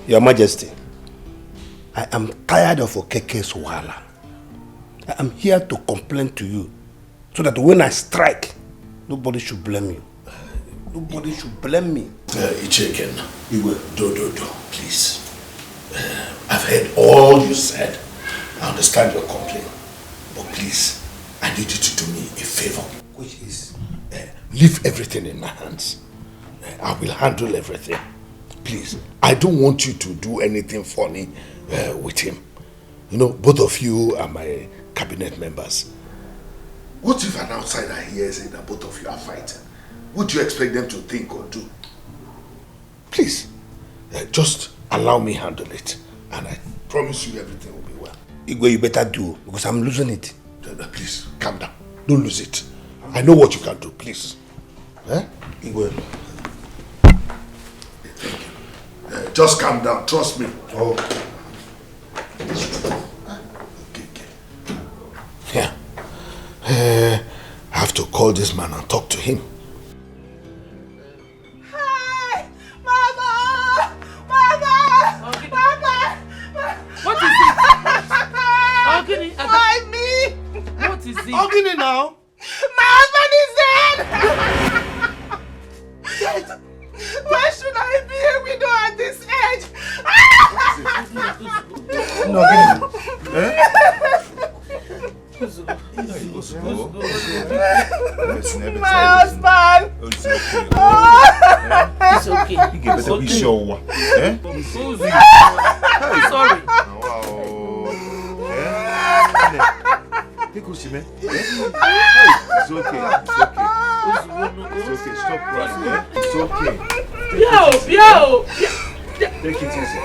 Your Majesty, I am tired of Okeke's wahala. I am here to complain to you so that when I strike, nobody should blame you. Nobody should blame me. Icheken, do, please. I've heard all you said. I understand your complaint. But please, I need you to do me a favor, which is leave everything in my hands. I will handle everything. Please, I don't want you to do anything funny with him. You know, both of you are my cabinet members. What if an outsider hears that both of you are fighting? What do you expect them to think or do? Please, just allow me handle it. And I promise you everything will be well. Igwe, you better do, because I'm losing it. Please, calm down. Don't lose it. I know what you can do, please. Igwe. Just calm down, trust me. Oh. Okay. Yeah. I have to call this man and talk to him. Hi! Mama! Mama! Mama! What is it? Ogini, why me? What is it? Ogini now? My husband is dead! Why should I be a widow at this age? No, my husband! It's okay. You get better be sure. Sorry. It's okay. Stop crying. It's okay. Yo. Take it easy.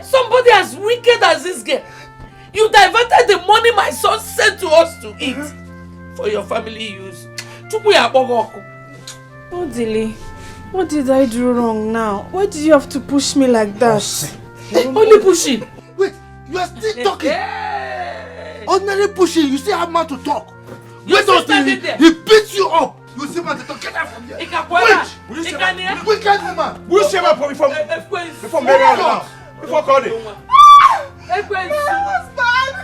Somebody as wicked as this girl. You diverted the money my son sent to us to eat for your family use. Odili, what did I do wrong now? Why did you have to push me like that? Only pushing. Wait, you are still talking. Ordinary pushing, you still have man to talk. Wait until he beats you up. You see man to talk. Get out from here. Wait. Wicked woman. Will you save her before Mary out? Before calling. My husband!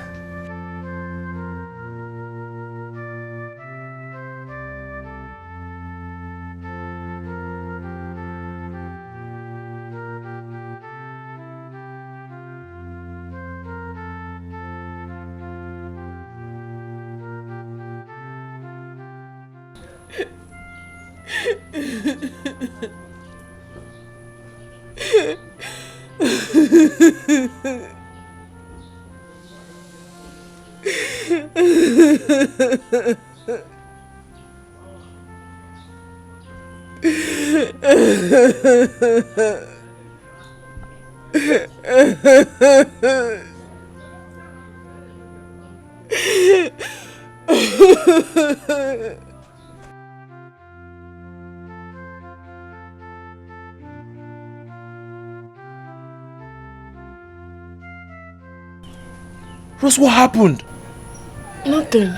Rose, what happened? Nothing.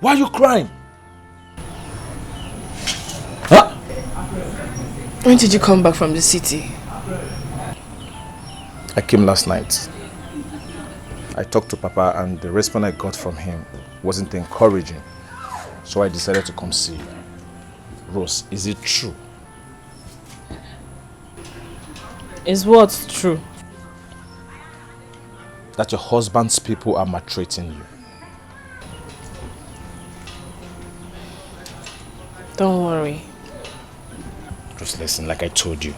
Why are you crying? Huh? When did you come back from the city? I came last night. I talked to Papa and the response I got from him wasn't encouraging. So I decided to come see you. Rose, is it true? Is what true? That your husband's people are maltreating you. Don't worry. Just listen, like I told you.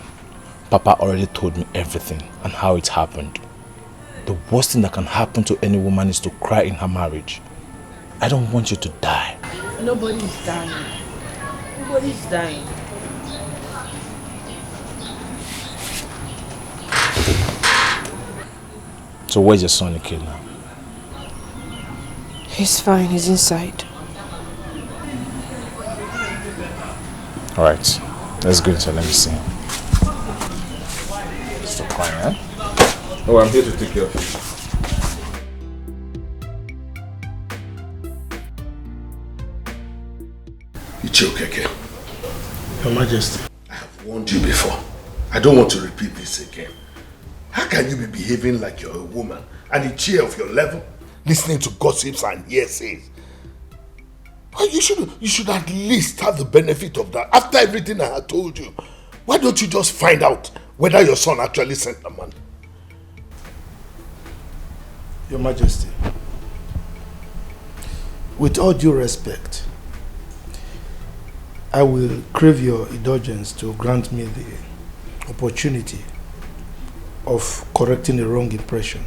Papa already told me everything and how it happened. The worst thing that can happen to any woman is to cry in her marriage. I don't want you to die. Nobody's dying. Nobody's dying. So where's your son, Ike, now? He's fine, he's inside. Alright, let's go inside, let me see. Stop crying, eh? Oh, I'm here to take care of it. It's okay. Your Majesty. I have warned you before. I don't want to repeat this again. How can you be behaving like you're a woman and a chair of your level, listening to gossips and hearsays? Well, you should at least have the benefit of that. After everything I had told you, why don't you just find out whether your son actually sent the money? Your Majesty, with all due respect, I will crave your indulgence to grant me the opportunity of correcting a wrong impression.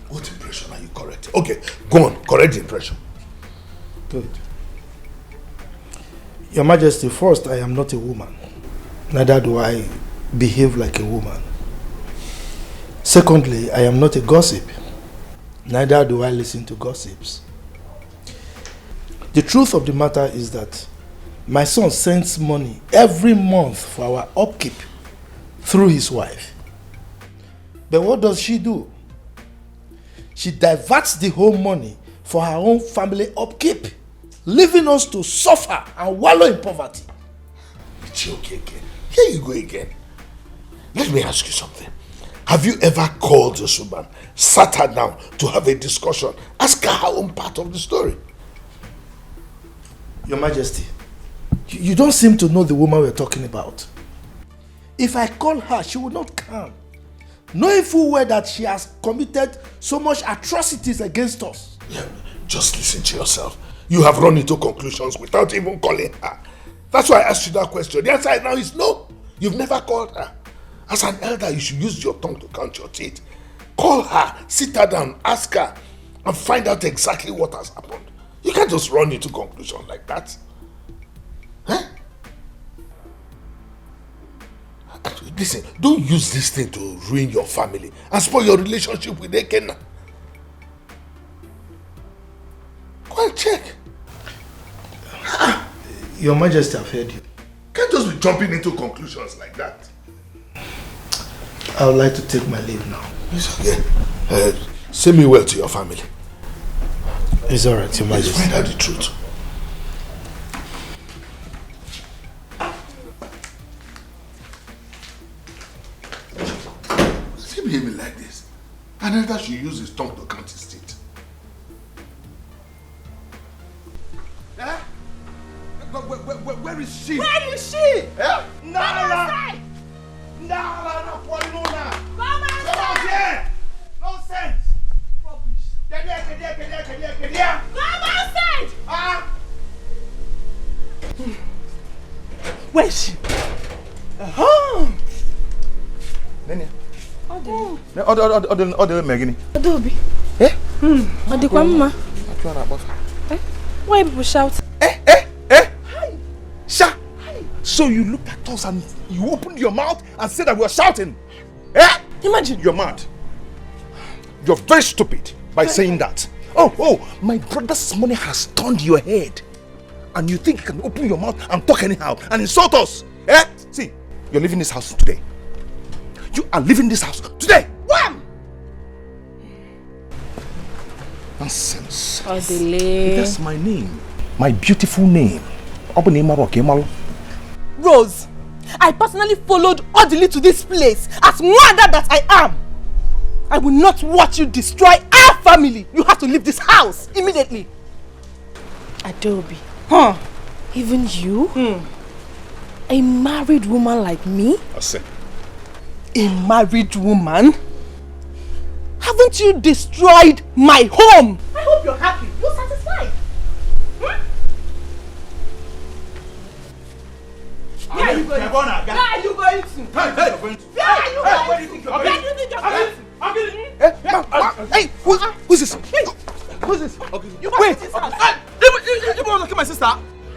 What impression are you correcting? Okay, go on, correct the impression. Good. Your Majesty, first, I am not a woman. Neither do I behave like a woman. Secondly, I am not a gossip. Neither do I listen to gossips. The truth of the matter is that my son sends money every month for our upkeep through his wife. But what does she do? She diverts the whole money for her own family upkeep, leaving us to suffer and wallow in poverty. It's okay again. Here you go again. Let me ask you something. Have you ever called this woman, sat her down to have a discussion, ask her her own part of the story? Your Majesty, you don't seem to know the woman we're talking about. If I call her, she will not come, knowing full well that she has committed so much atrocities against us. Yeah, just listen to yourself. You have run into conclusions without even calling her. That's why I asked you that question. The answer now is no. You've never called her. As an elder, you should use your tongue to count your teeth. Call her, sit her down, ask her, and find out exactly what has happened. You can't just run into conclusions like that. Huh? Listen, don't use this thing to ruin your family and spoil your relationship with Dikeh. Go and check. Your Majesty, I've heard you. Can't just be jumping into conclusions like that. I would like to take my leave now. It's okay. Say me well to your family. It's alright, Your Majesty. Let's find out the truth. Does he behave me like this? Another should use his tongue to count his teeth. Eh? Where is she? Where is she? Eh? Nala! Nala, Nala! Come outside! Nonsense! Rubbish! Come outside! Ah! Where is she? Nene. Other Megini. Adobe. Eh? Adekwamma. Why people shout? Sha! So you looked at us and you opened your mouth and said that we were shouting. Eh? Imagine. You're mad. You're very stupid by saying that. Oh, my brother's money has turned your head. And you think you can open your mouth and talk anyhow and insult us. Eh? See, you're leaving this house today. You are leaving this house today. Wham! Nonsense. Odele. That's my name. My beautiful name. Rose, I personally followed Odile to this place as mother that I am. I will not watch you destroy our family. You have to leave this house immediately. Adobe. Huh? Even you? A married woman like me? I said. A married woman? Haven't you destroyed my home? I hope you're happy. You're satisfied. Where are you going? Where are you going to? Where are you going to? Where do you think you're going? Hey, who's this? Who's this? You Wait! this house. You want to kill my sister?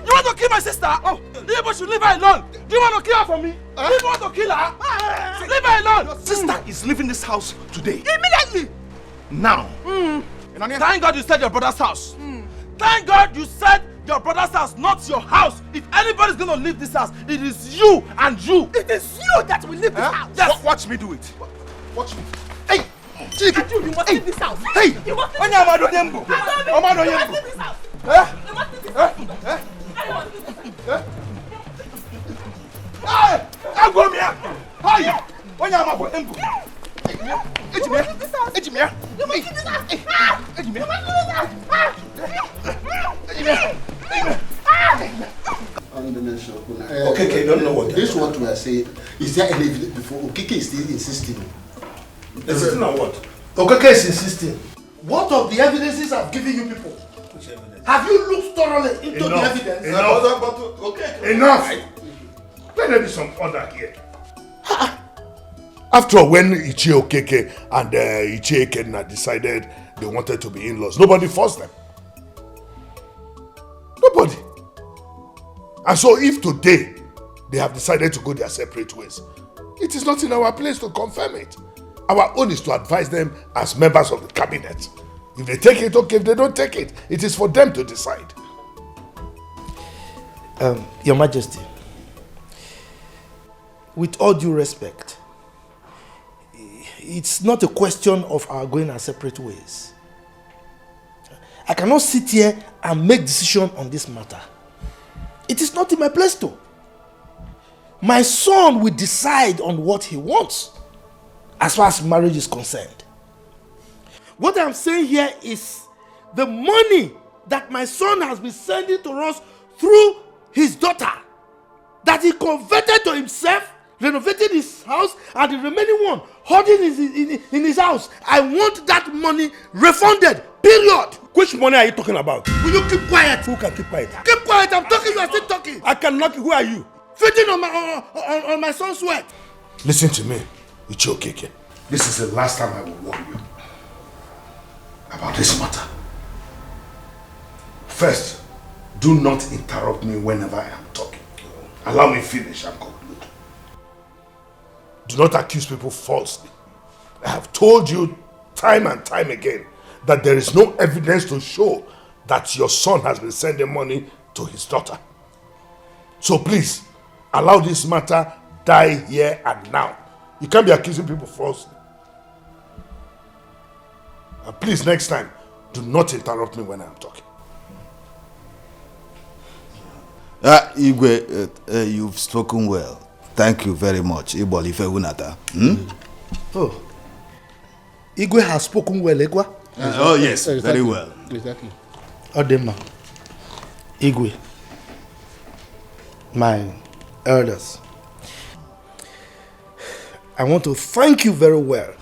You want to kill my sister? Oh, you should leave her alone. Do you want to kill her for me? Do you want to kill her? Leave her alone. Your sister is leaving this house today. Immediately. Now. Thank God you said your brother's house. Thank God you said your brother's house, not your house. If anybody's going to leave this house, it is you and you. It is you that will leave this house. Yes. Watch me do it. Watch me. Hey! And you must leave this house. Hey! You must leave When am I doing Yembo? Am I doing Yembo? this house. You must leave this house. I must leave this house. Hey! I'm going here! Hey! When am I going Yembo? You must leave this house. You must leave this house. You must leave this house. Okay, don't know what. This is what we are saying. Is there any evidence before? Okeke is still insisting. Insisting on what? Okeke is insisting. What of the evidences I've given you people? Which evidence? Have you looked thoroughly into the evidence? Enough! Let there be some order here. After all, when Ichie Okeke and Ichie Ekenna decided they wanted to be in-laws, nobody forced them. Nobody. And so if today they have decided to go their separate ways, it is not in our place to confirm it. Our own is to advise them as members of the cabinet. If they take it, okay. If they don't take it, it is for them to decide. Your Majesty, with all due respect, it's not a question of our going our separate ways. I cannot sit here and make decision on this matter. It is not in my place to. My son will decide on what he wants as far as marriage is concerned. What I'm saying here is the money that my son has been sending to us through his daughter, that he converted to himself, renovated his house, and the remaining one holding in his house. I want that money refunded, period. Which money are you talking about? Will you keep quiet? Who can keep quiet? Keep quiet, I'm talking, you are still talking. I can knock you. Who are you? Feeding on my son's sweat. Listen to me, Ichie Okeke. This is the last time I will warn you about this matter. First, do not interrupt me whenever I am talking. Allow me finish and conclude. Do not accuse people falsely. I have told you time and time again that there is no evidence to show that your son has been sending money to his daughter. So please, allow this matter die here and now. You can't be accusing people falsely. And please, next time, do not interrupt me when I am talking. Igwe, you've spoken well. Thank you very much. Oh, Igwe has spoken well, Igwe? Oh yes, very well. Exactly. Odema, Igwe, my elders, I want to thank you very well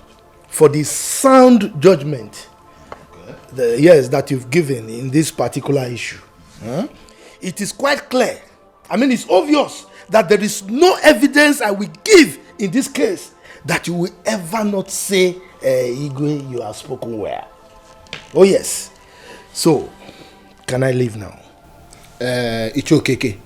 for the sound judgment that you've given in this particular issue. It is quite clear, I mean it's obvious, that there is no evidence I will give in this case that you will ever not say, Igwe, you have spoken well. Oh yes. So, can I leave now? Ichie Okeke,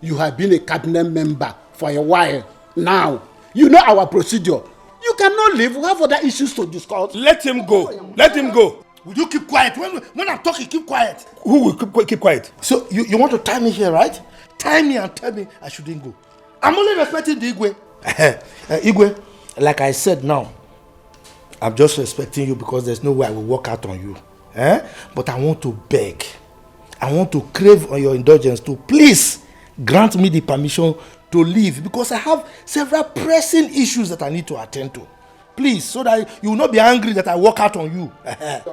you have been a cabinet member for a while now. You know our procedure. You cannot leave. We have other issues to discuss. Let him go. Let him go. Will you keep quiet? When I'm talking, keep quiet. Who will keep quiet? So, you want to tie me here, right? Tie me and tell me I shouldn't go. I'm only respecting the Igwe. Igwe, like I said now, I'm just respecting you because there's no way I will walk out on you. But I want to beg. I want to crave on your indulgence to please grant me the permission to leave because I have several pressing issues that I need to attend to. Please, so that you will not be angry that I walk out on you. You can't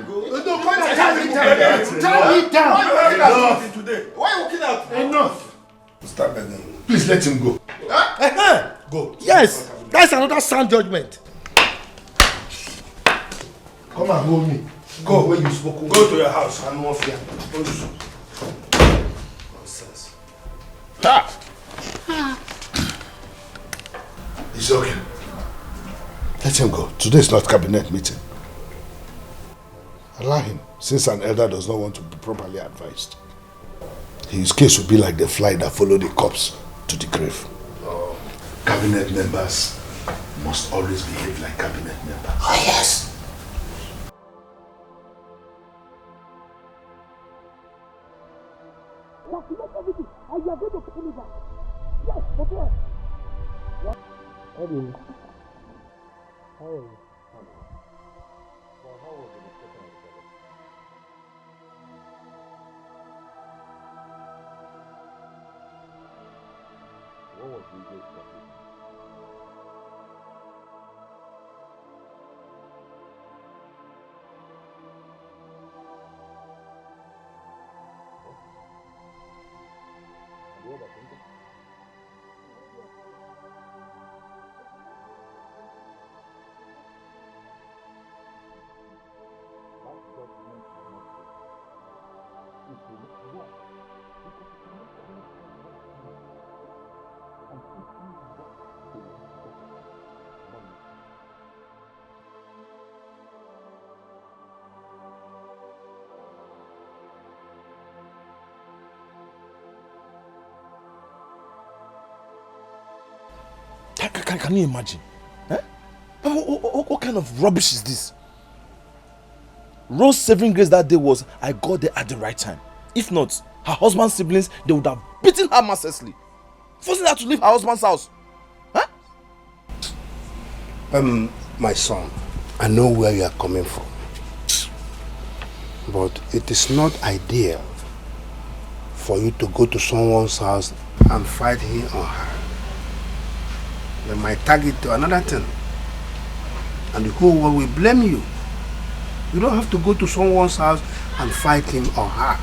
go. No, come on, tie me down. Why are you walking out? Enough. Stop begging. Please let him go. Go. Yes, that's another sound judgment. Come and hold me. Go where you spoke. Go to your house. I no fear. Nonsense. It's okay. Let him go. Today is not cabinet meeting. Allow him, since an elder does not want to be properly advised. His case will be like the fly that followed the corpse to the grave. Cabinet members must always behave like cabinet members. Oh yes. And you are going to pay me back. Yes, but what? How are you? Can you imagine? Eh? What kind of rubbish is this? Rose's saving grace that day was I got there at the right time. If not, her husband's siblings, they would have beaten her mercilessly, forcing her to leave her husband's house. Huh? My son, I know where you are coming from, but it is not ideal for you to go to someone's house and fight him or her. They might tag it to another thing, and the whole world will blame you. You don't have to go to someone's house and fight him or her.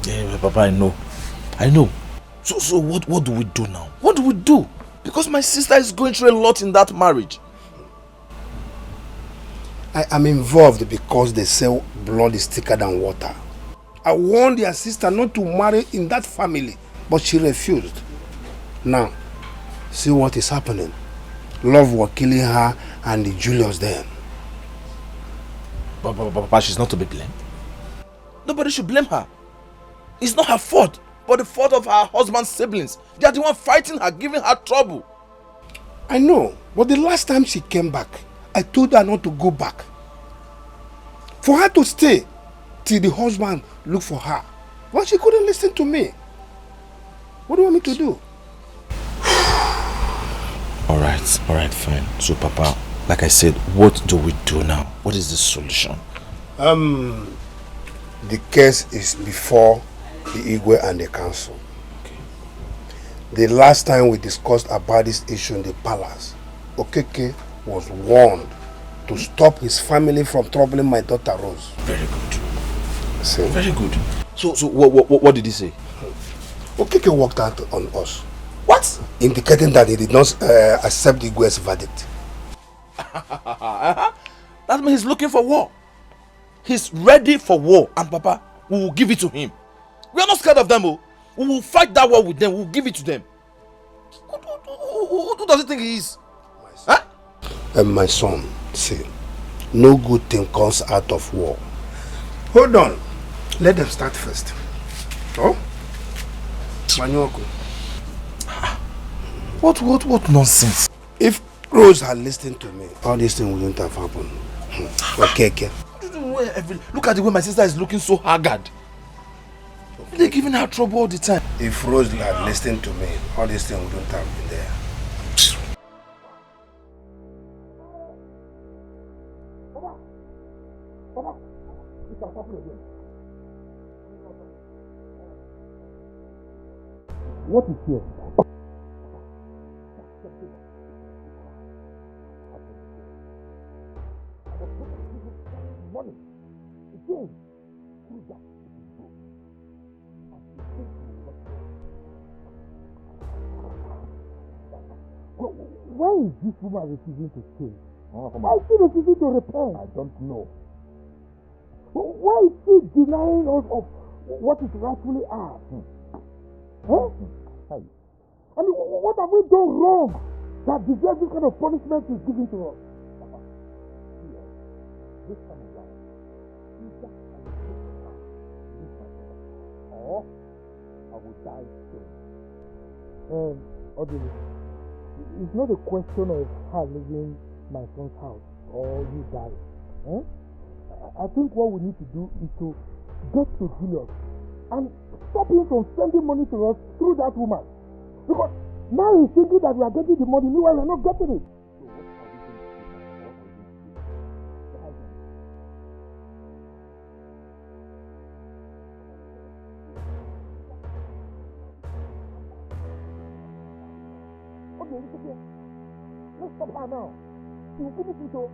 Yeah, Papa, I know. So what do we do now? What do we do? Because my sister is going through a lot in that marriage. I am involved because they say blood is thicker than water. I warned their sister not to marry in that family, but she refused. Now, see what is happening. Love was killing her and the Julius then. Papa, she's not to be blamed. Nobody should blame her. It's not her fault, but the fault of her husband's siblings. They are the one fighting her, giving her trouble. I know, but the last time she came back, I told her not to go back. For her to stay till the husband looked for her. But she couldn't listen to me. What do you want me to do? Alright, fine. So Papa, like I said, what do we do now? What is the solution? The case is before the Igwe and the council. Okay. The last time we discussed about this issue in the palace, Okeke was warned to stop his family from troubling my daughter Rose. Very good. See? Very good. So what did he say? Okeke walked out on us. What? Indicating that he did not accept Igwe's verdict. That means he's looking for war. He's ready for war, and Papa, we will give it to him. We are not scared of them. Oh. We will fight that war with them. We will give it to them. Who does he think he is? My son, see, no good thing comes out of war. Hold on. Let them start first. Oh? Manyoko. What nonsense? If Rose had listened to me, all these things wouldn't have happened. Okay. Look at the way my sister is looking so haggard. They're giving her trouble all the time. If Rose had listened to me, all these things wouldn't have been there. What is here? Why is this woman refusing to change? Why is she refusing to repent? I don't know. Why is she denying us of what is rightfully ours? Huh? I mean, what have we done wrong that deserves this kind of punishment is given to us? This kind of life, or I will die soon. Audrey, it's not a question of her leaving my son's house or you die. I think what we need to do is to get to Julius and stop him from sending money to us through that woman. Because now he's thinking that we are getting the money, meanwhile we're not getting it. Okay, it's okay. Let's stop her now. You finish it all.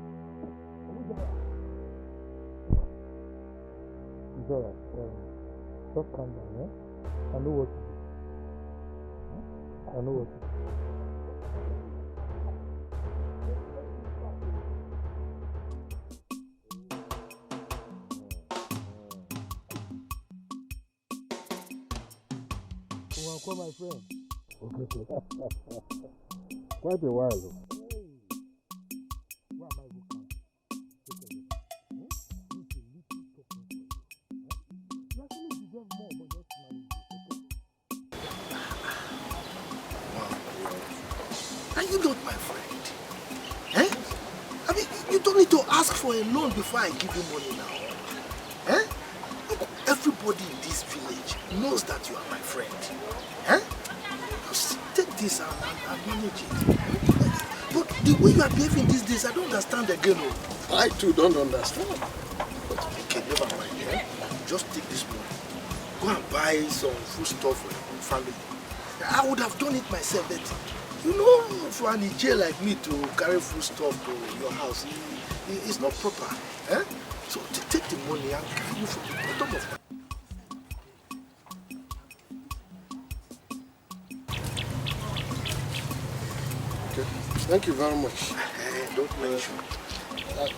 It's alright. Just calm down, eh? I know what to do. I know what to do. Call my friend. Okay. Quite a while though. Where am I looking? You actually deserve more, but just manage it, okay? Are you not my friend? Eh? I mean, you don't need to ask for a loan before I give you money now. Eh? Look, everybody in this village knows that you are my friend. Eh? Just take this and manage it. But the way you are behaving these days, I don't understand again. I too don't understand. But okay, never mind. Eh? Just take this money. Go and buy some food stuff for your family. I would have done it myself, but you know, for an Ije like me to carry food stuff to your house, it's not proper. Eh? So take the money and give you from the bottom of my. Okay. Thank you very much. Don't mention.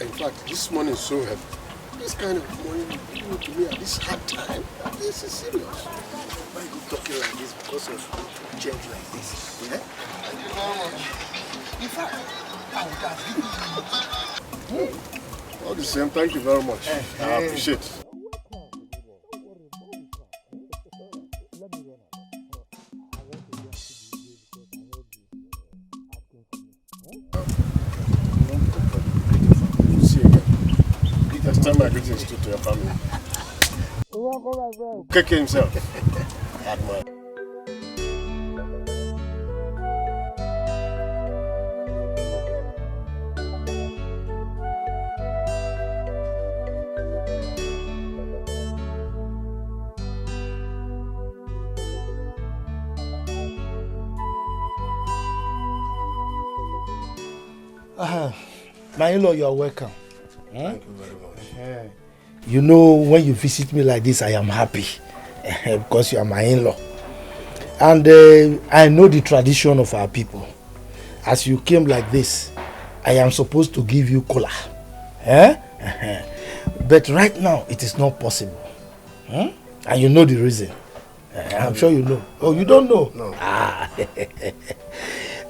In fact, this money is so heavy. This kind of money you give to me at this hard time, this is serious. Why are you talking like this because of change like this? Yeah? Thank you very much. In fact, I would have given you. All the same, thank you very much. I appreciate it. Tell my greetings to your family. Keke himself. Admire. My in-law, you are welcome. Thank you very much. You know, when you visit me like this, I am happy because you are my in-law. And I know the tradition of our people. As you came like this, I am supposed to give you cola. But right now, it is not possible. And you know the reason. I'm sure you know. Oh, you don't know? No.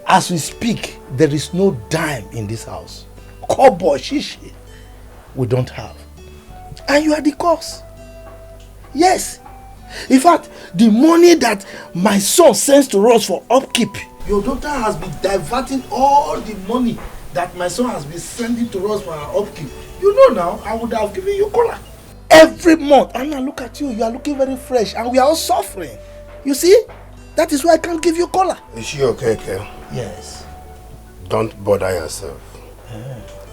As we speak, there is no dime in this house. Kobo, shishi, we don't have. And you are the cause. Yes. In fact, the money that my son sends to us for upkeep, your daughter has been diverting all the money that my son has been sending to us for our upkeep. You know now, I would have given you cola. Every month. And now look at you. You are looking very fresh. And we are all suffering. You see? That is why I can't give you cola. Is she okay, Kel? Yes. Don't bother yourself.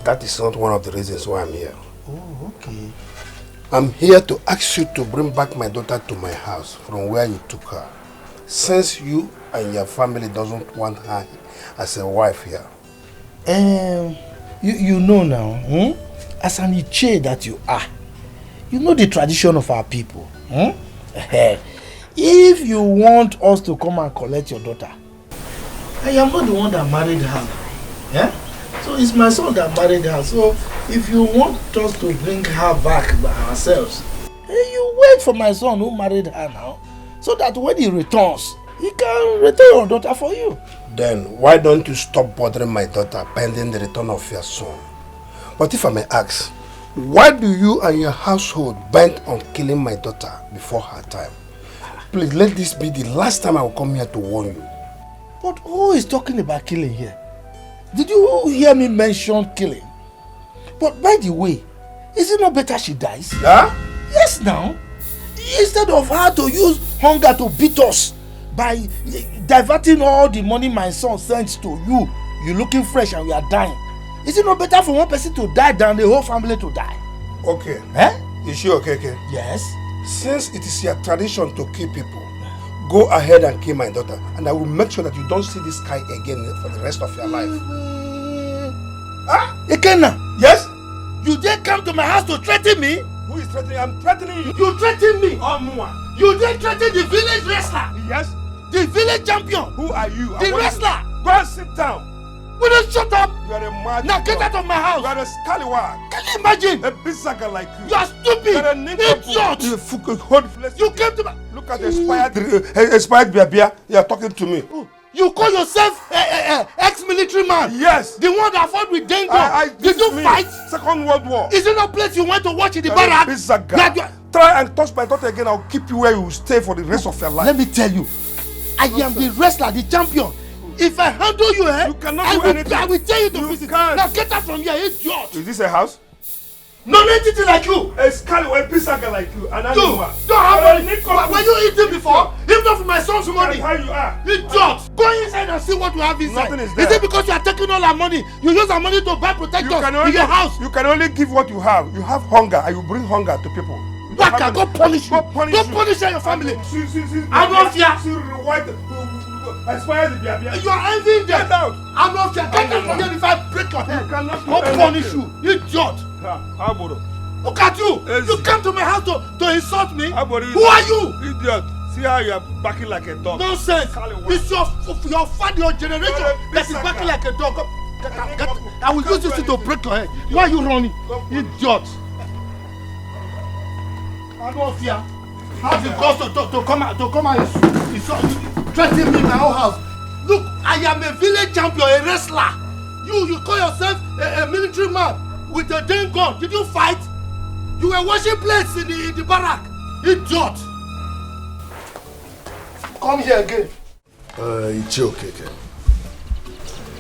That is not one of the reasons why I'm here. Oh, okay. I'm here to ask you to bring back my daughter to my house from where you took her. Since you and your family doesn't want her as a wife here. You know now, as an Iche that you are, you know the tradition of our people. If you want us to come and collect your daughter, I am not the one that married her. Yeah? So it's my son that married her. So if you want us to bring her back by ourselves, you wait for my son who married her now, so that when he returns, he can return your daughter for you. Then why don't you stop bothering my daughter pending the return of your son? But if I may ask, why do you and your household bent on killing my daughter before her time? Please let this be the last time I will come here to warn you. But who is talking about killing here? Did you hear me mention killing? But by the way, is it not better she dies? Huh? Yes now. Instead of her to use hunger to beat us by diverting all the money my son sends to you, you looking fresh and we are dying. Is it not better for one person to die than the whole family to die? Okay. Eh? Is she okay, okay? Yes. Since it is your tradition to kill people, go ahead and kill my daughter, and I will make sure that you don't see this guy again for the rest of your life. Ikenna? Yes? You dare come to my house to threaten me? Who is threatening? I'm threatening you. You threaten me? You dare threaten the village wrestler? Yes? The village champion? Who are you? The wrestler? Go and sit down. Will you shut up? You are a mad Now get out of my house. You are a scallywag. Can you imagine? A bisaga like you. You are stupid. You are a idiot. You came to my... Look at the expired beer. You are talking to me. You call yourself ex-military man? Yes. The one that fought with Dengo. Did you fight? Second World War. Is it no place you went to watch in the barrack? Try and touch my daughter again. I'll keep you where you will stay for the rest of your life. Let me tell you, I am the wrestler, the champion. If I handle you, you cannot do anything. I will tell you to visit. Now get out from here, idiot. Is this a house? Non-entity like you. A scallywag, bisaga like you. An animal. Don't have any. Were you eating before? If not for my son's money. How you are? Idiot. Go inside and see what you have inside. Nothing is there. Is it because you are taking all our money? You use our money to buy protectors in your house. You can only give what you have. You have hunger and you bring hunger to people. Waka, go punish you. Go punish your family. I'm not here. You are envying them. Get out. I'm not here. Get out from here if I break your head. Go punish you. Idiot. Look at you. You came to my house to insult me. Who are you? Idiot. See how you are backing like a dog. Nonsense. It's your father, your generation that is backing like a dog. I will use this to break your head. Why are you running? Idiot. I don't fear. Have the guts to come and threaten me in my own house. Look, I am a village champion, a wrestler. You call yourself a military man with a damn gun. Did you fight? You were washing plates in the barrack. Idiot. Come here again. It's okay.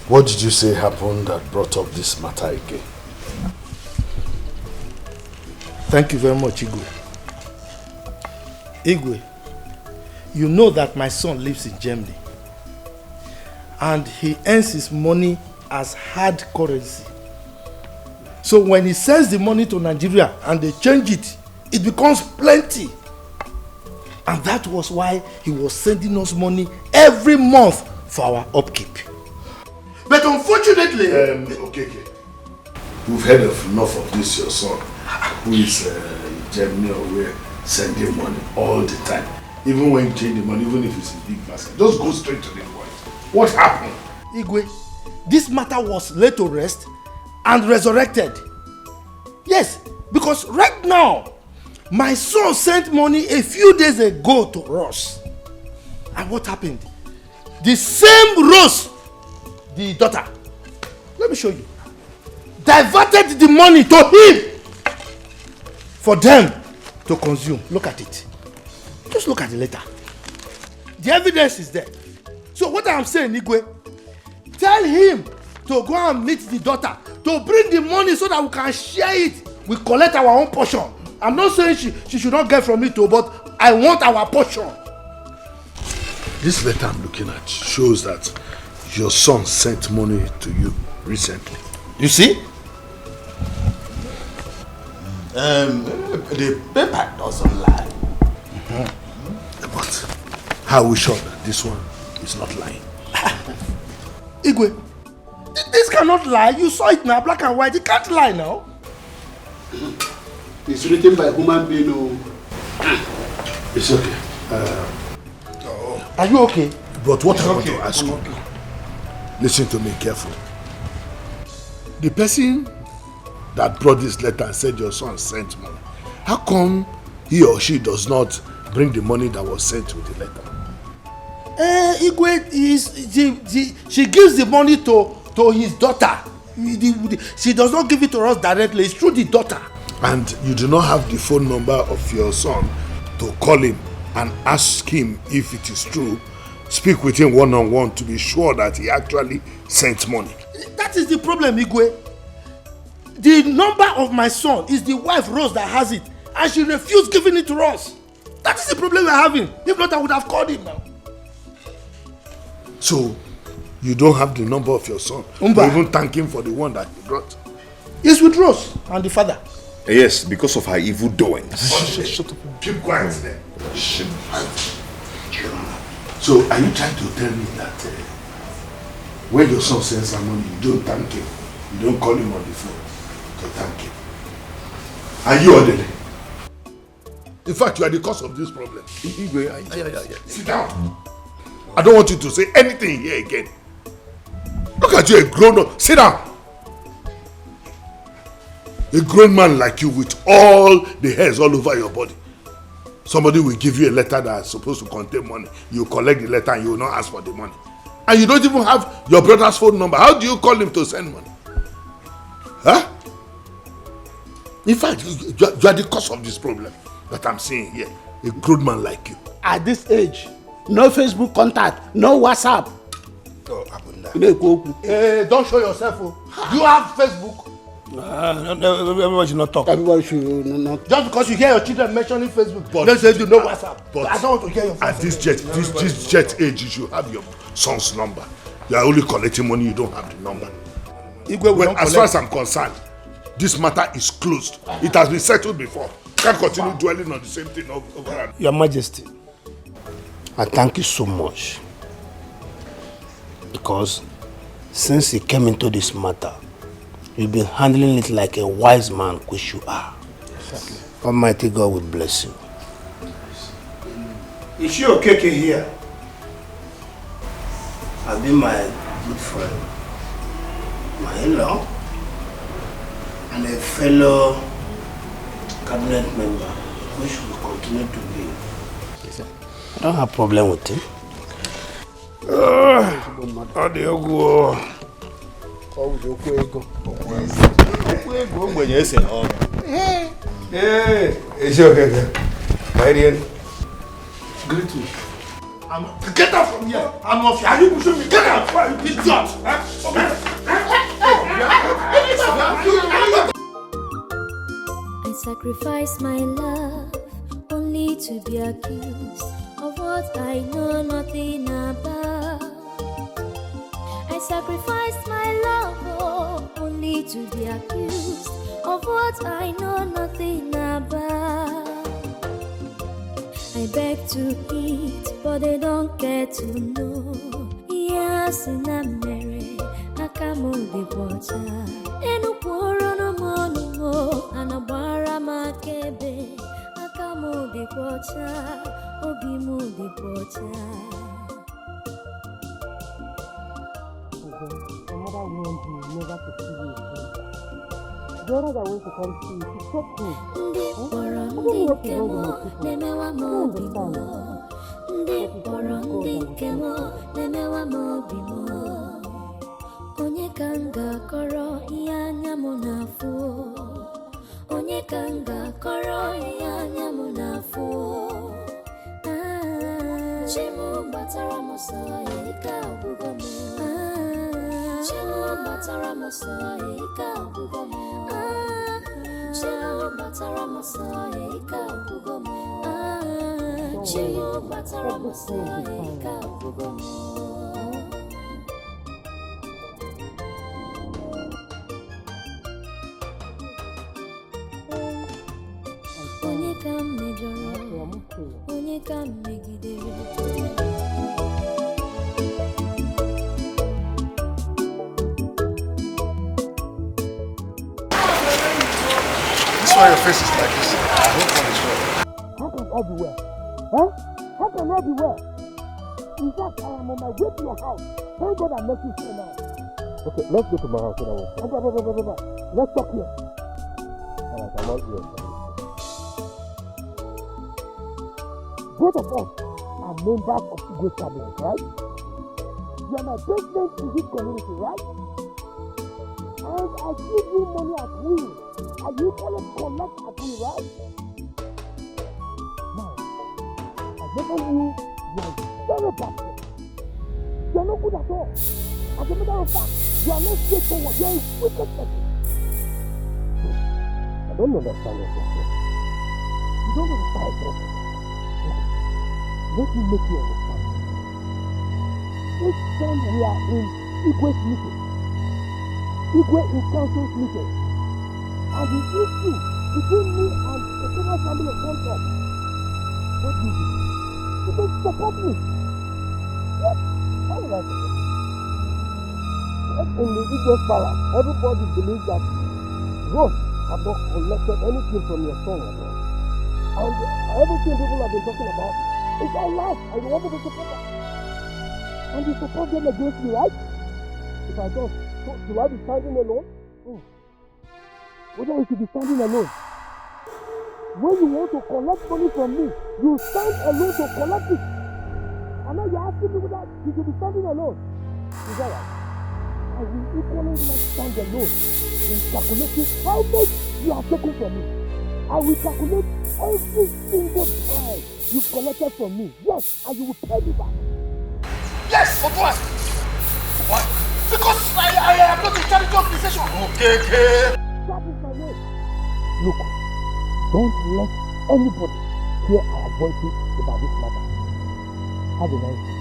What did you say happened that brought up this matter again? Thank you very much, Igwe. Igwe, you know that my son lives in Germany and he earns his money as hard currency. So when he sends the money to Nigeria and they change it, it becomes plenty. And that was why he was sending us money every month for our upkeep. But unfortunately... Okay. We've heard enough of this, your son, who is in Germany or where, sending money all the time. Even when you change the money, even if it's a big basket. Just go straight to the point. What happened? Igwe, this matter was laid to rest and resurrected. Yes, because right now, my son sent money a few days ago to Ross. And what happened? The same Ross, the daughter, let me show you, diverted the money to him for them to consume. Look at it. Just look at the letter. The evidence is there. So what I'm saying, Igwe, tell him to go and meet the daughter, to bring the money so that we can share it. We collect our own portion. I'm not saying she should not get from it too, but I want our portion. This letter I'm looking at shows that your son sent money to you recently. You see? The paper doesn't lie. But how are we sure that this one is not lying? Igwe, this cannot lie. You saw it now, black and white. It can't lie now. It's written by human being. It's okay. Are you okay? But what I want to ask you, listen to me carefully. The person that brought this letter and said your son sent money, how come he or she does not bring the money that was sent with the letter? Igwe, she gives the money to his daughter. She does not give it to us directly. It's through the daughter. And you do not have the phone number of your son to call him and ask him if it is true, speak with him one-on-one to be sure that he actually sent money. That is the problem, Igwe. The number of my son is the wife Rose that has it, and she refused giving it to us. That is the problem we're having. If not, I would have called him now. So, you don't have the number of your son? Umba. Or even thank him for the one that he brought? He's with Rose and the father. Yes, because of her evil doings. Shut up. Keep quiet there. Shit. So are you trying to tell me that when your son sends some money, you don't thank him? You don't call him on the phone to thank him? Are you orderly? In fact, you are the cause of this problem. Sit down. I don't want you to say anything here again. Look at you, a grown-up. Sit down. A grown man like you with all the hairs all over your body. Somebody will give you a letter that is supposed to contain money. You collect the letter and you will not ask for the money. And you don't even have your brother's phone number. How do you call him to send money? Huh? In fact, you are the cause of this problem that I'm seeing here. A grown man like you. At this age, no Facebook contact, no WhatsApp. Oh, Abunda. Don't show yourself. Oh. You have Facebook. Everybody should not talk. Everybody should not. Just because you hear your children mentioning Facebook, But don't say you know WhatsApp. But I don't want to hear your at this jet age, you should have your son's number. You are only collecting money, you don't have the number. Well, as far as I'm concerned, this matter is closed. It has been settled before. Can't continue dwelling on the same thing over and over. Your Majesty, I thank you so much. Because since you came into this matter, you've been handling it like a wise man, which you are. Exactly. Almighty God will bless you. Is she okay here? I've been my good friend, my in-law, and a fellow cabinet member, which will continue to be. I don't have a problem with him. Greet me. Get out from here. I'm off. Are you pushing me? Get out. You idiot. I sacrifice my love only to be accused of what I know nothing about. I sacrificed my love only to be accused of what I know nothing about. I beg to eat, but they don't get to know. Yes, in America, I come with the water. And no poor no more, and a barama kebe. I come with the water, obi move the water. My mother warned me never to see you again. The others are going to come see you. She took me. Onye kanga koro ya nyamunafu. Onye kanga koro ya nyamunafu. Chimu batara mosa ika bugomo. Chimu batara mosa ika bugomo. Chimu batara mosa ika bugomo. Chimu batara mosa ika bugomo. Onye ka mmejọrọ, onye ka mmegidere. This is why your face is like this. I hope one is well. How can all be well? Huh? How can all be well? In fact, I am on my way to your house. Thank God I met you here now. Okay, let's go to my house so that we'll talk. Let's talk here. Alright, I'm out here. Both of us are members of the great family, right? You are my best friend in this community, right? And I give you money at will. And you collect at will, right? Now, I never knew you are very bad. You are not good at all. As a matter of fact, you are not straightforward. You are a wicked person. I don't understand what you're saying. You don't understand what. Let me make you understand. Each time we are in Igwe's meeting, Igwe in council's meeting, and the issue between me and the federal family comes up, what do? You don't support me. How did I forget? In the Igbo's palace, everybody believes that Rose have not collected anything from your son at all. And everything people have been talking about, it's all lies, and you want me to support that. And you support them against me, right? If I don't, so should I be standing alone? Whether we should be standing alone. When you want to collect money from me, you stand alone to collect it. And now you're asking me that you should be standing alone. Is that right? I will equally not stand alone in calculating how much you have taken from me. I will calculate every single time you collected from me. Yes, and you will pay me back. Yes, but why? Why? Because I am not a charity organization. Okay. That is my name. Look, don't let anybody hear our voices about this matter. Have a nice day.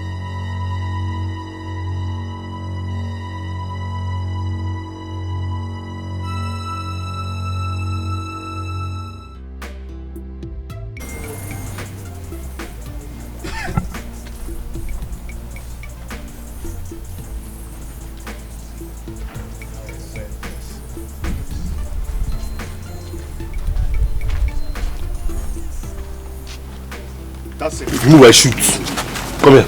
That's it. Move, I shoot. Come here.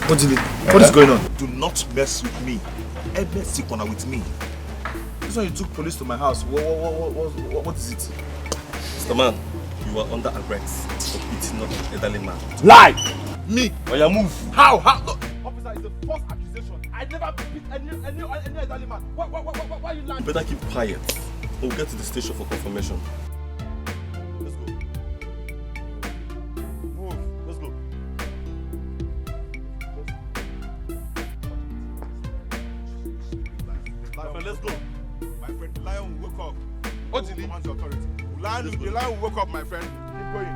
What is going on? Do not mess with me. Ever sick corner with me. This one you took police to my house. What is it? Mr. Man, you are under arrest for beating up an elderly man. Lie! Me? Oh, yeah, move. How? No. Officer, it's a false accusation. I never beat any elderly man. Why you lying? You better keep quiet. We'll get to the station for confirmation. Let's go. Move. Let's go. My friend, let's go. My friend, the lion will wake up. What did he command the authority? The lion will wake up, my friend. Keep going.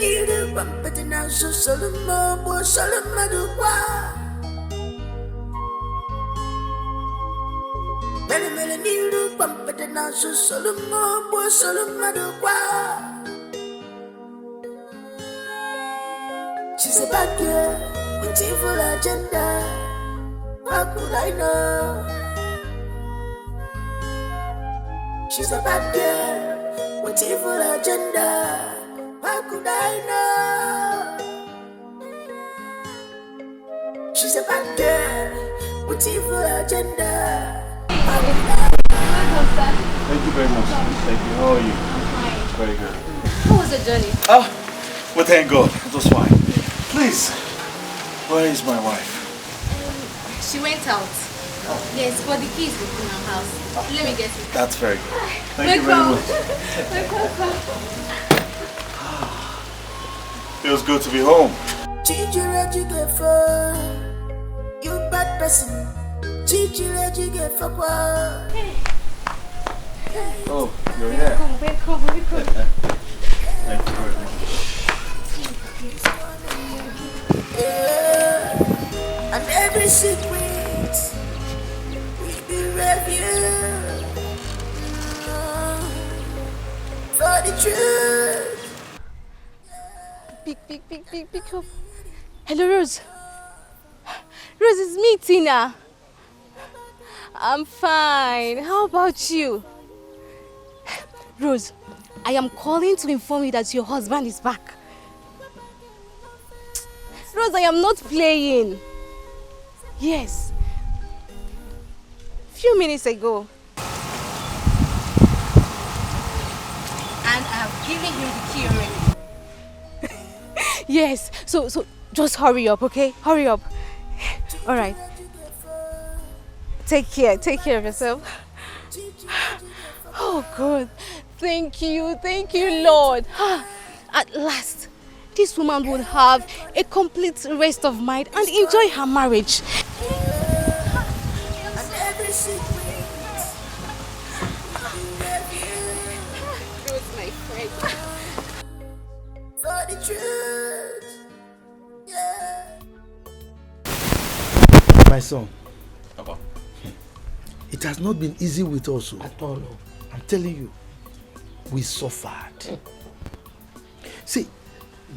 niru pampete na so solomon bo solomon kwa. Mele niru pampete na so solomon bo solomon kwa. She's a bad girl with evil agenda. How could I know? She's a bad girl with evil agenda. How could I know? She's a bad girl with evil agenda. How could I know? Thank you very much. Thank you. How are you? I'm fine. Very good. How was the journey? Well, thank God. It was fine. Please, where is my wife? She went out. Yes, but the key is within her house. Let me get it. That's very good. Thank you very much. Feels good to be home. You bad person. Oh, you're here. Welcome. Thank you very much. And every secret will be revealed for the truth. Pick up. Hello, Rose. Rose, it's me, Tina. I'm fine. How about you? Rose, I am calling to inform you that your husband is back. Rose, I am not playing. Yes. Few minutes ago. And I have given him the key already. Yes. So just hurry up, okay? Hurry up. All right. Take care of yourself. Oh God. Thank you, Lord. At last, this woman would have a complete rest of mind and enjoy her marriage. Rose, my friend. For the truth. Yeah. My son. Papa. It has not been easy with us. At all. I'm telling you, we suffered. See,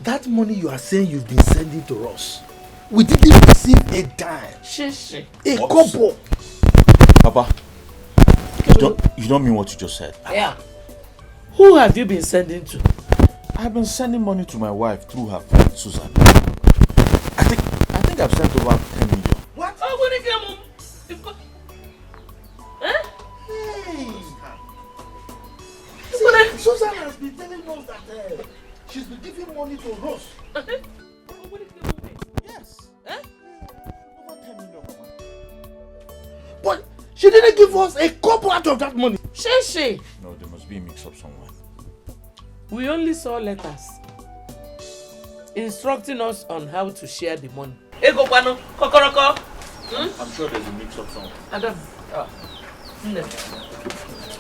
that money you are saying you've been sending to us, we didn't receive a dime. A couple. Papa, you don't mean what you just said. Yeah. Who have you been sending to? I've been sending money to my wife through her friend Susan. I think I've sent over 10 million. What? Oh, when it came home. See, Susan has been telling us that she's been giving money to Rose. Yes. Over 10 million, Mama. But she didn't give us a couple out of that money. She. No, there must be a mix-up somewhere. We only saw letters instructing us on how to share the money. Ego Kwano, Kokoroko. I'm sure there's a mix-up somewhere. Adam.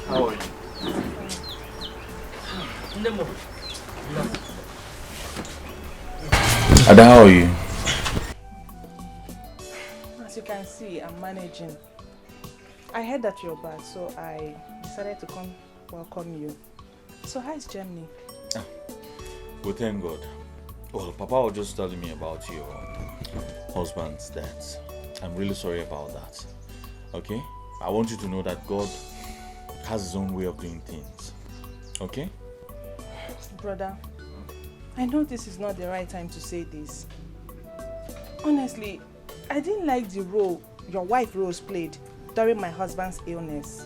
How are you? Nemo. Ada, how are you? As you can see, I'm managing. I heard that you're back, so I decided to come welcome you. So how is Germany? Well, thank God. Well, Papa was just telling me about your husband's death. I'm really sorry about that. Okay? I want you to know that God has his own way of doing things. Okay? Brother, I know this is not the right time to say this. Honestly, I didn't like the role your wife Rose played during my husband's illness.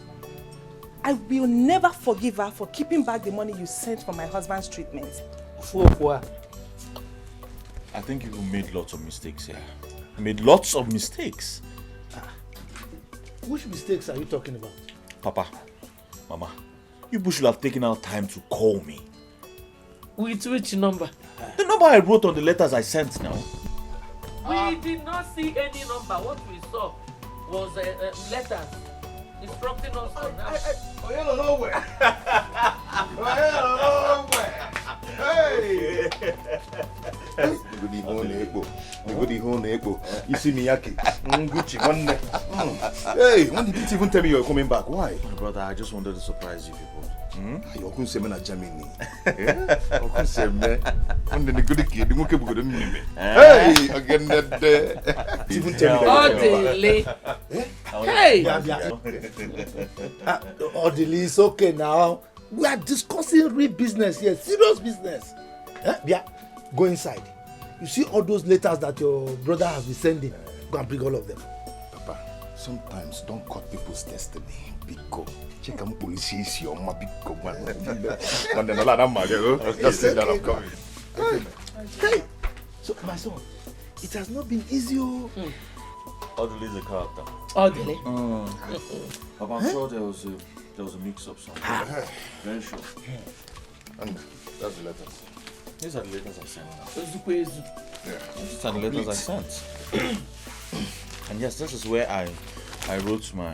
I will never forgive her for keeping back the money you sent for my husband's treatment. I think you made lots of mistakes here. You made lots of mistakes. Which mistakes are you talking about? Papa, Mama, you should have taken out time to call me. With which number? The number I wrote on the letters I sent now. We did not see any number. What we saw was letters instructing us on how. Hey! You see me, Yaki? Gucci, one neck. Hey, when did you even tell me you're coming back? Why? Brother, I just wanted to surprise you people. You're going to say, man, Germany. You're going to say, man, I'm the good kid. You won't keep good. Hey, again, that. Even tell me that. Hey! Odili, it's okay now. We are discussing real business here, serious business. Yeah, go inside. You see all those letters that your brother has been sending? Go and bring all of them. Papa, sometimes don't cut people's destiny. Big go. Check out police is your ma big go. Just say that I'm coming. Hey, so my son, it has not been easy. Odili is a character. Odili? Papa, I'm sure there was a mix-up somewhere. Very sure. And that's the letters. These are the letters I sent now. Yeah. These are the letters I sent. And yes, this is where I wrote my...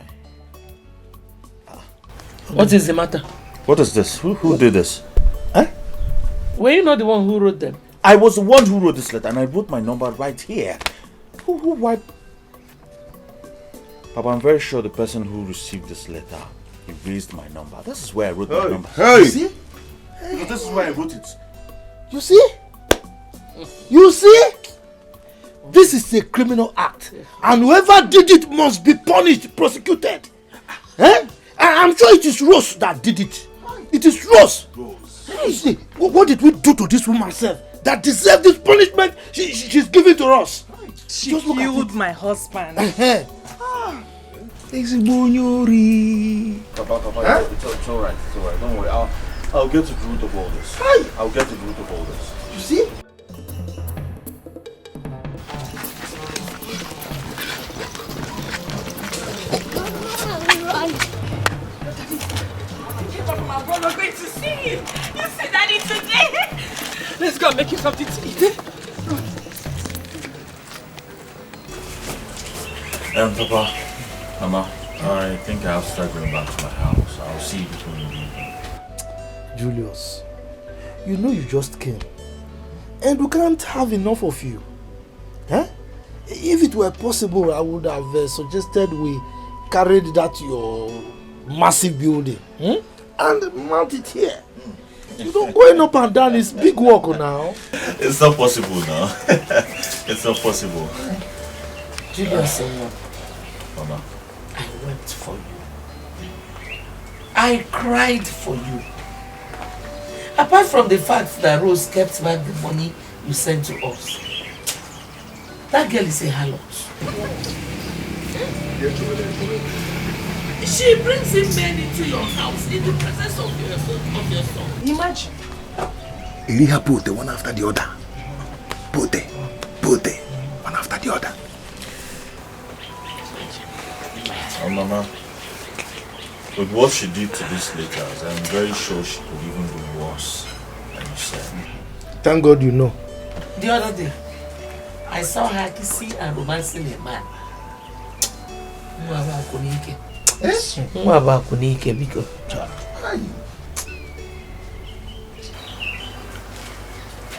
What is the matter? What is this? Who did this? Huh? Were you not the one who wrote them? I was the one who wrote this letter and I wrote my number right here. Why? Papa, I'm very sure the person who received this letter erased my number. This is where I wrote my number. Hey! You see? Because this is where I wrote it. You see? You see? This is a criminal act. And whoever did it must be punished, prosecuted. Eh? I'm sure it is Rose that did it. It is Rose. You see, what did we do to this woman self that deserves this punishment she's giving to us? She killed my husband. Papa, it's alright. It's alright. Don't worry. I'll get to the root of all this. I'll get to the root of all this. You see? My brother, we're going to see him. You see Daddy today. Let's go and make him something to eat. Papa, Mama, I think I have to start going back to my house. I'll see you before you leave. Julius, you know you just came. And we can't have enough of you. Huh? If it were possible, I would have suggested we carried that your massive building and mount it here. You know, going up and down is big work now. It's not possible now. It's not possible. Julius, Mama, I wept for you. I cried for you. Apart from the fact that Rose kept back the money you sent to us, that girl is a harlot. She brings in men into your house in the presence of your son. Imagine. Eliha put one after the other. Put one after the other. Oh, Mama, with what she did to these letters, I'm very sure she could even do worse than you said. Thank God you know. The other day, I saw her kissing and romancing a man.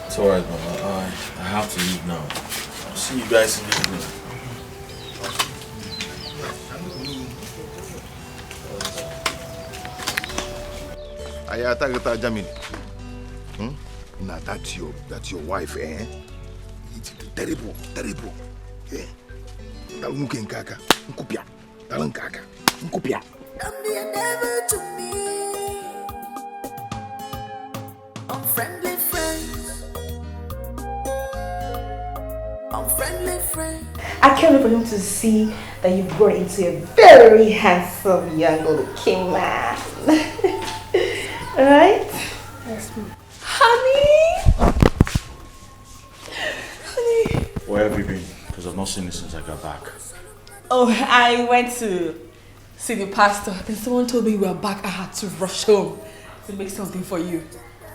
It's alright, Mama. I have to leave now. I'll see you guys in the evening. I attack Germany. Now that's your wife, eh? It's terrible. Yeah. Don't be a never to me. Unfriendly friends. I can't wait for him to see that you've grown into a very handsome young looking man. Alright? Yes, ma'am. Honey! Where have you been? Because I've not seen you since I got back. Oh, I went to see the pastor and someone told me you were back. I had to rush home to make something for you.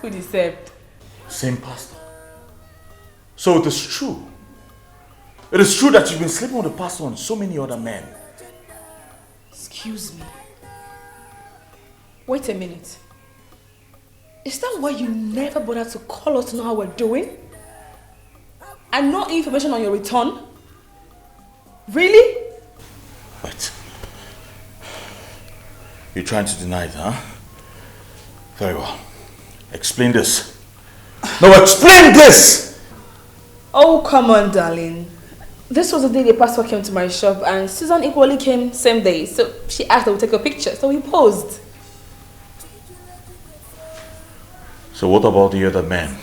Who deserved? Same pastor. So it is true. It is true that you've been sleeping with the pastor and so many other men. Excuse me. Wait a minute. Is that why you never bothered to call us to know how we're doing? And no information on your return? Really? Wait. You're trying to deny it, huh? Very well. Explain this. No, explain this! Oh, come on, darling. This was the day the pastor came to my shop and Susan equally came same day. So she asked that we take a picture. So we posed. So what about the other men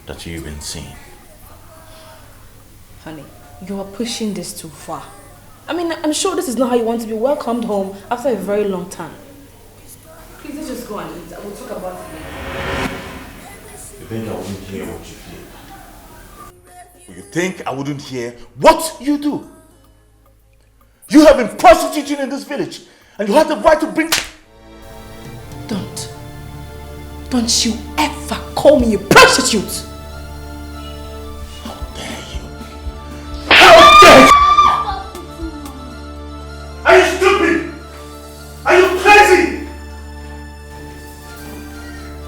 that you've been seeing? Honey, you are pushing this too far. I mean, I'm sure this is not how you want to be welcomed home after a very long time. Please, let's just go and eat. I will talk about it later. You think I wouldn't hear what you did? You think I wouldn't hear what you do? You have been prostituting in this village and you have the right to bring... Don't you ever call me a prostitute! How dare you? Are you stupid? Are you crazy?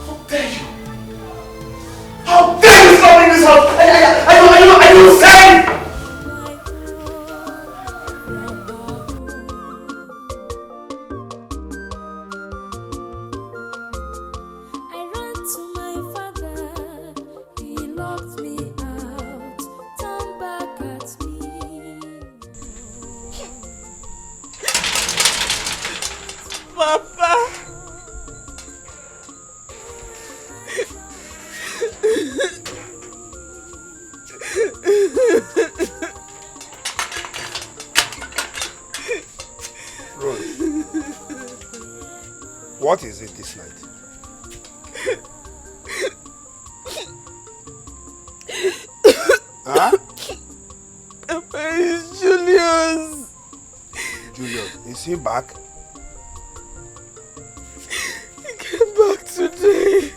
How dare you? How dare you come in this house? Are you insane? What is it this night? Huh? Papa, it's Julius. Julius, is he back? He came back today.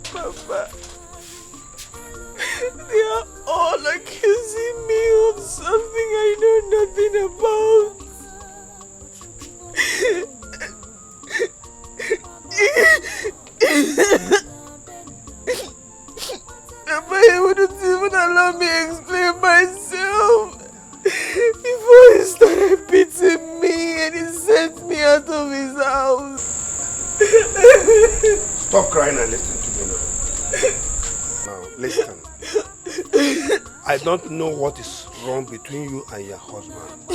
Papa, they are all accusing me of something I know nothing about. Papa, he wouldn't even allow me explain myself. Before he started beating me and he sent me out of his house. Stop crying and listen to me now. Now, listen. I don't know what is wrong between you and your husband.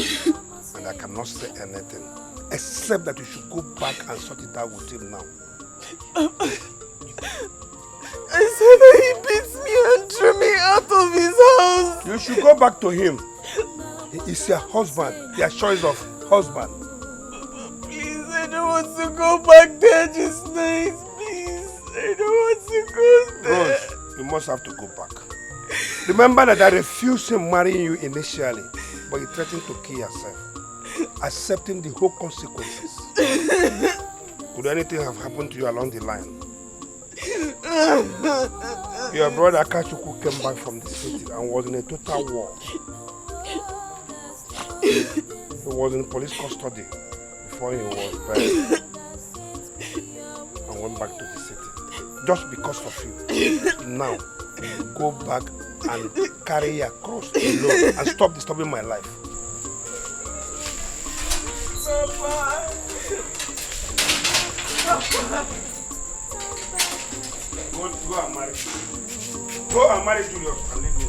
And I cannot say anything. Except that you should go back and sort it out with him now. I said that he beats me and threw me out of his house. You should go back to him. He is your husband, your choice of husband. Please, I don't want to go back there just nice. Please, I don't want to go there. Rose, you must have to go back. Remember that I refused him marrying you initially, but you threatened to kill yourself, accepting the whole consequences. Could anything have happened to you along the line? Your brother Kachuku came back from the city and was in a total war. He was in police custody before he was buried and went back to the city. Just because of you. Now, go back and carry your cross alone and stop disturbing my life. Papa. Go and marry. Go and marry Julius and leave me.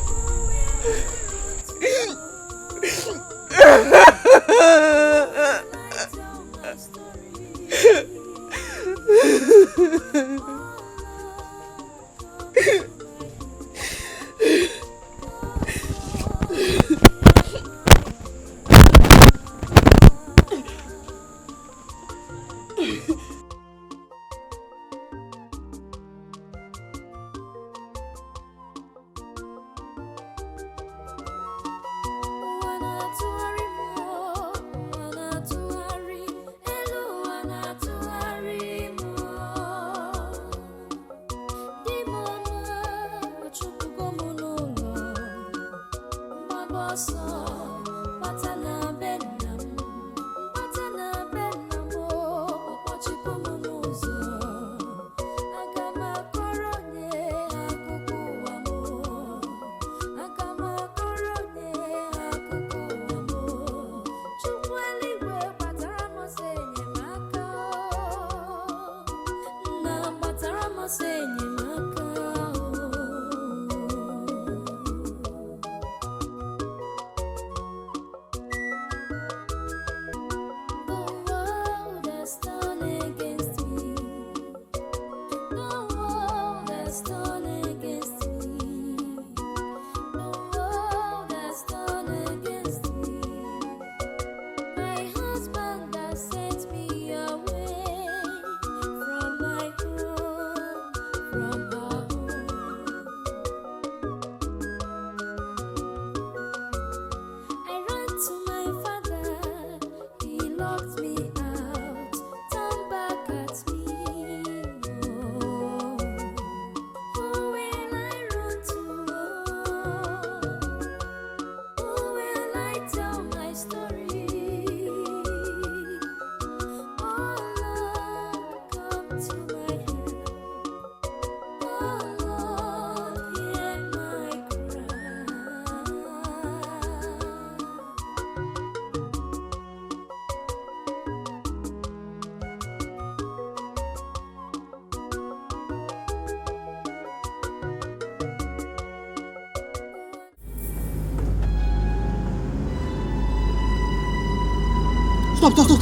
Stop.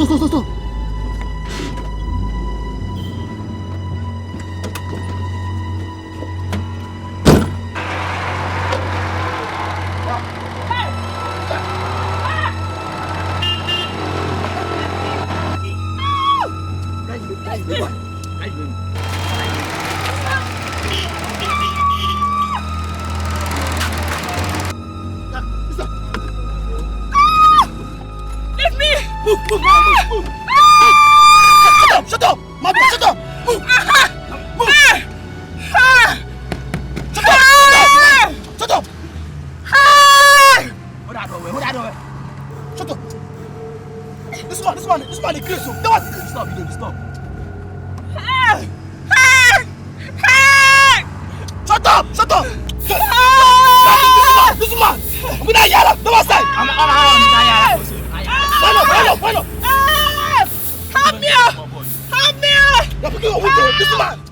Move. Shut up! Mother, shut up! Move! Move! Shut up! Hold that door. Shut up! This man is crazy. No one stop. Shut up! This man! I'm gonna yell. No one side. I'm Why not? Help me! You're picking up with this man!